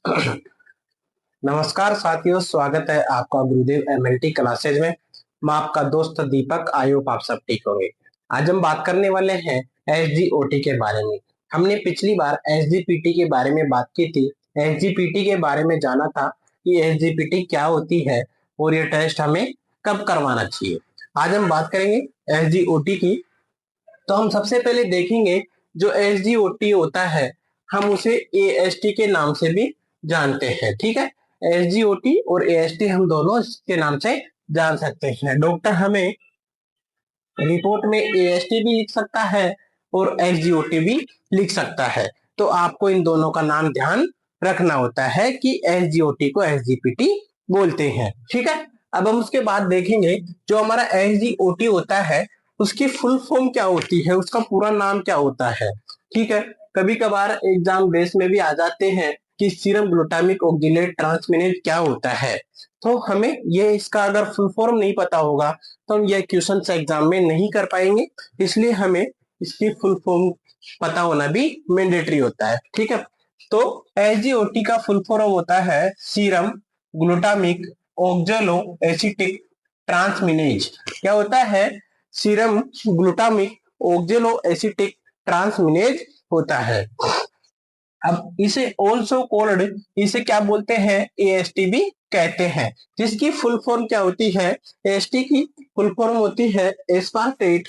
नमस्कार साथियों, स्वागत है आपका गुरुदेव एमएलटी क्लासेज में। मैं आपका दोस्त दीपक। आई होप आप सब ठीक होंगे। आज हम बात करने वाले हैं एसजीओटी के बारे में। हमने पिछली बार एसजीपीटी के बारे में बात की थी। एसजीपीटी के बारे में जाना था कि एसजीपीटी क्या होती है और ये टेस्ट हमें कब करवाना चाहिए। आज हम बात करेंगे एसजीओटी की। तो हम सबसे पहले देखेंगे जो एसजीओटी होता है, हम उसे एएसटी के नाम से भी जानते हैं। ठीक है, एसजीओटी और एएसटी हम दोनों इसके नाम से जान सकते हैं। डॉक्टर हमें रिपोर्ट में एएसटी भी लिख सकता है और एसजीओटी भी लिख सकता है। तो आपको इन दोनों का नाम ध्यान रखना होता है कि एसजीओटी को एसजीपीटी बोलते हैं। ठीक है, अब हम उसके बाद देखेंगे जो हमारा एसजीओटी होता है उसकी फुल फॉर्म क्या होती है, उसका पूरा नाम क्या होता है। ठीक है, कभी कभार एग्जाम बेस में भी आ जाते हैं कि सीरम ग्लूटामिक ऑक्जेलेट ट्रांसमिनेज क्या होता है। तो हमें ये इसका अगर फुल फॉर्म नहीं पता होगा तो हम ये क्वेश्चन एग्जाम में नहीं कर पाएंगे, इसलिए हमें इसकी फुल फॉर्म पता होना भी मैंडेटरी होता है। ठीक है, तो एसजीओटी का फुल फॉर्म होता है सीरम ग्लूटामिक ऑक्जेलो एसिटिक ट्रांसमिनेज। क्या होता है? सीरम ग्लूटामिक ऑक्जेलो एसिटिक ट्रांसमिनेज होता है। अब इसे ऑल्सो कॉल्ड, इसे क्या बोलते हैं? एएसटी भी कहते हैं। जिसकी फुल फॉर्म क्या होती है? एएसटी की फुल फॉर्म होती है एस्पार्टेट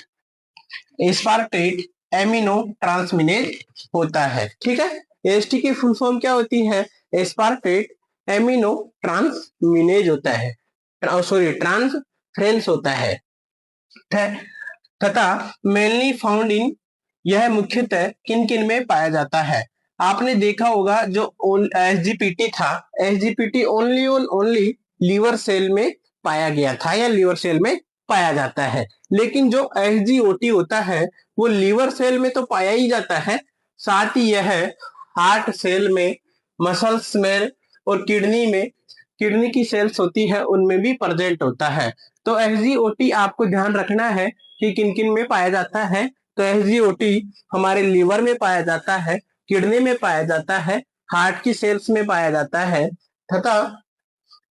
एस्पार्टेट एमिनो ट्रांसमिनेज होता है। ठीक है, एएसटी की फुल फॉर्म क्या होती है? एस्पार्टेट एमिनो ट्रांसमिनेज होता है, सॉरी ट्रांसफ्रेंस होता है। तथा मेनली फाउंड इन, यह मुख्यतः किन किन में पाया जाता है? आपने देखा होगा जो एसजीपीटी था, SGPT only on only liver cell में पाया गया था या लीवर सेल में पाया जाता है। लेकिन जो एसजीओटी होता है वो लीवर सेल में तो पाया ही जाता है, साथ ही यह हार्ट सेल में, मसल्स में और किडनी में, किडनी की सेल्स होती है उनमें भी प्रेजेंट होता है। तो एसजीओटी आपको ध्यान रखना है कि किन किन में पाया जाता है। तो एसजीओटी हमारे लीवर में पाया जाता है, किडनी में पाया जाता है, हार्ट की सेल्स में पाया जाता है तथा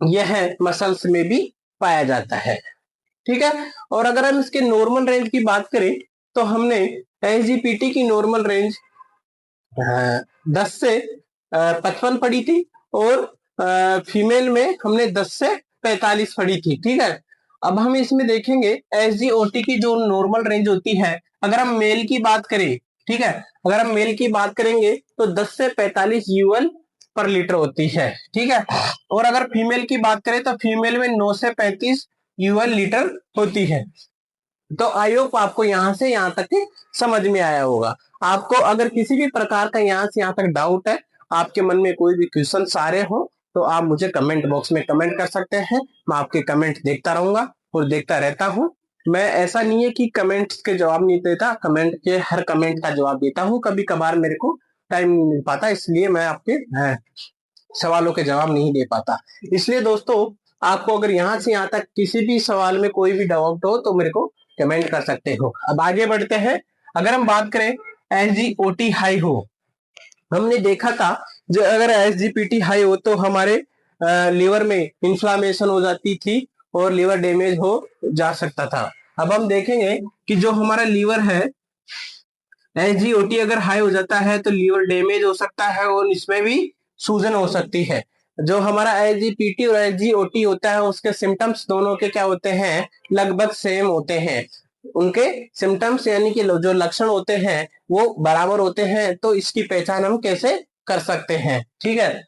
यह मसल्स में भी पाया जाता है। ठीक है, और अगर हम इसके नॉर्मल रेंज की बात करें तो हमने एसजीपीटी की नॉर्मल रेंज 10 से 55 पढ़ी थी और फीमेल में हमने 10 से 45 पढ़ी थी। ठीक है, अब हम इसमें देखेंगे एसजीओटी की जो नॉर्मल रेंज होती है, अगर हम मेल की बात करें, ठीक है, अगर हम मेल की बात करेंगे तो 10 से 45 यूएल पर लीटर होती है। ठीक है, और अगर फीमेल की बात करें तो फीमेल में 9 से 35 यूएल लीटर होती है। तो आई होप आपको यहाँ से यहाँ तक समझ में आया होगा। आपको अगर किसी भी प्रकार का यहाँ से यहाँ तक डाउट है, आपके मन में कोई भी क्वेश्चन सारे हो, तो आप मुझे कमेंट बॉक्स में कमेंट कर सकते हैं। मैं आपके कमेंट देखता रहूंगा और देखता रहता हूँ। मैं ऐसा नहीं है कि कमेंट्स के जवाब नहीं देता, कमेंट के हर कमेंट का जवाब देता हूँ। कभी कभार मेरे को टाइम नहीं मिल पाता, इसलिए मैं आपके सवालों के जवाब नहीं दे पाता। इसलिए दोस्तों, आपको अगर यहाँ से यहाँ तक किसी भी सवाल में कोई भी डाउट हो तो मेरे को कमेंट कर सकते हो। अब आगे बढ़ते हैं। अगर हम बात करें एसजीओटी हाई हो, हमने देखा था जो अगर एसजीपीटी हाई हो तो हमारे लीवर में इंफ्लामेशन हो जाती थी और लीवर डैमेज हो जा सकता था। अब हम देखेंगे कि जो हमारा लीवर है, एसजीओटी अगर हाई हो जाता है तो लीवर डैमेज हो सकता है और इसमें भी सूजन हो सकती है। जो हमारा एसजीपीटी और एसजीओटी होता है उसके सिम्टम्स दोनों के क्या होते हैं? लगभग सेम होते हैं। उनके सिम्टम्स यानी कि जो लक्षण होते हैं वो बराबर होते हैं। तो इसकी पहचान हम कैसे कर सकते हैं? ठीक है,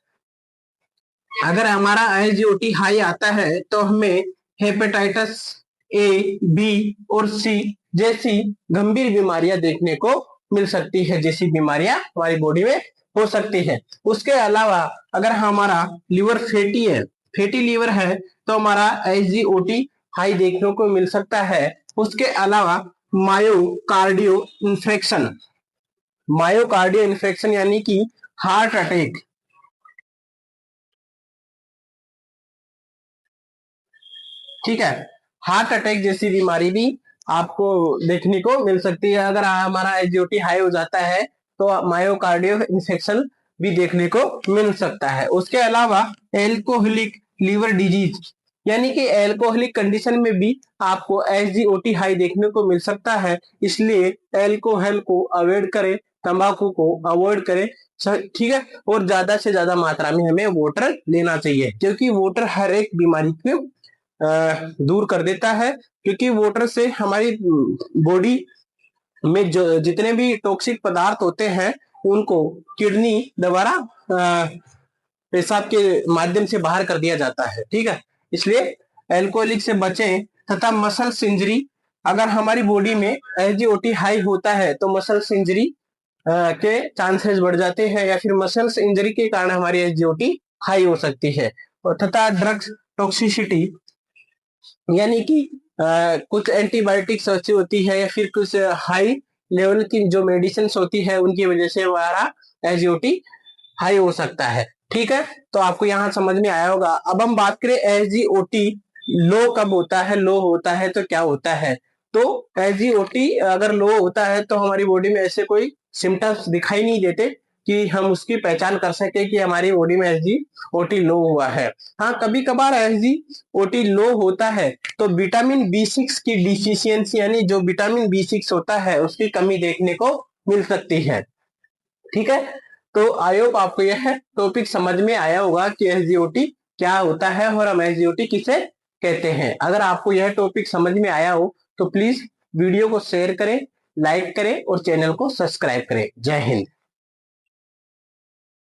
अगर हमारा एसजीओटी हाई आता है तो हमें हेपेटाइटिस ए, बी और सी जैसी गंभीर बीमारियां देखने को मिल सकती है, जैसी बीमारियां हमारी बॉडी में हो सकती है। उसके अलावा अगर हमारा लीवर फैटी है, फैटी लीवर है, तो हमारा एसजीओटी हाई देखने को मिल सकता है। उसके अलावा मायोकार्डियो इन्फेक्शन, मायोकार्डियो इन्फेक्शन यानी कि हार्ट अटैक, ठीक है, हार्ट अटैक जैसी बीमारी भी आपको देखने को मिल सकती है। अगर हमारा एसजीओटी हाई हो जाता है तो मायोकार्डियो इन्फेक्शन भी देखने को मिल सकता है। उसके अलावा एल्कोहलिक लीवर डिजीज यानी कि एल्कोहलिक कंडीशन में भी आपको एसजीओटी हाई देखने को मिल सकता है। इसलिए एल्कोहल को अवॉइड करें, तंबाकू को अवॉइड करें, ठीक है। और ज्यादा से ज्यादा मात्रा में हमें वाटर लेना चाहिए, क्योंकि वाटर हर एक बीमारी को दूर कर देता है। क्योंकि वाटर से हमारी बॉडी में जो जितने भी टॉक्सिक पदार्थ होते हैं उनको किडनी द्वारा पेशाब के माध्यम से बाहर कर दिया जाता है, ठीक है। इसलिए एल्कोहलिक से बचें। तथा मसल्स इंजरी, अगर हमारी बॉडी में एसजीओटी हाई होता है तो मसल्स इंजरी के चांसेस बढ़ जाते हैं, या फिर मसल्स इंजरी के कारण हमारी एसजीओटी हाई हो सकती है। और तथा ड्रग्स टॉक्सिसिटी यानी कि कुछ एंटीबायोटिक्स अच्छी होती है, या फिर कुछ हाई लेवल की जो मेडिसिन होती है उनकी वजह से हमारा एसजीओटी हाई हो सकता है, ठीक है। तो आपको यहाँ समझ में आया होगा। अब हम बात करें एसजीओटी लो कब होता है, लो होता है तो क्या होता है। तो एसजीओटी अगर लो होता है तो हमारी बॉडी में ऐसे कोई सिम्टम्स दिखाई नहीं देते कि हम उसकी पहचान कर सके कि हमारी बॉडी में एसजीओटी लो हुआ है। हाँ, कभी कभार एसजीओटी लो होता है तो विटामिन बी6 की डिफिशियंसी यानी जो विटामिन बी6 होता है उसकी कमी देखने को मिल सकती है, ठीक है। तो आई होप आपको यह टॉपिक समझ में आया होगा कि एसजीओटी क्या होता है और हम एसजीओटी किसे कहते हैं। अगर आपको यह टॉपिक समझ में आया हो तो प्लीज वीडियो को शेयर करें, लाइक करें और चैनल को सब्सक्राइब करें। जय हिंद।